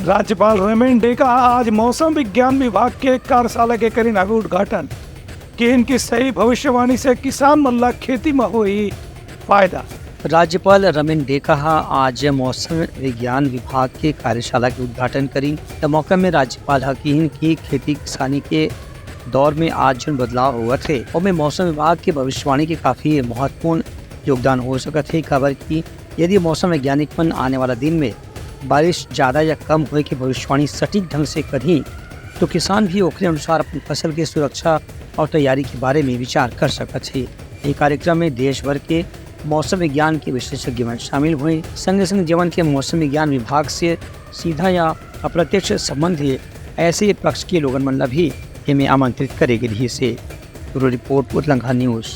राज्यपाल रमन डे का आज मौसम विज्ञान विभाग के कार्यशाला के करी नागु उद्घाटन कि इनकी सही भविष्यवाणी से किसान मल्ला खेती में हुई फायदा। राज्यपाल रमन डे कहा आज मौसम विज्ञान विभाग के कार्यशाला के उद्घाटन करी। त मौका में राज्यपाल हकीन की खेती किसानी के दौर में आज जो बदलाव हुआ थे और मौसम विभाग की भविष्यवाणी के काफ़ी महत्वपूर्ण योगदान हो सका थे। खबर की यदि मौसम वैज्ञानिक आने वाला दिन में बारिश ज़्यादा या कम होने की भविष्यवाणी सटीक ढंग से करी तो किसान भी ओकरे अनुसार अपनी फसल की सुरक्षा और तैयारी के बारे में विचार कर सकते थे। ये कार्यक्रम में देश भर के मौसम विज्ञान के विशेषज्ञ शामिल हुए। संग संग जीवन के मौसम विज्ञान विभाग से सीधा या अप्रत्यक्ष संबंध है ऐसे पक्ष के लोगन मन भी हमें आमंत्रित करेगी। से रिपोर्ट उतलंघा न्यूज़।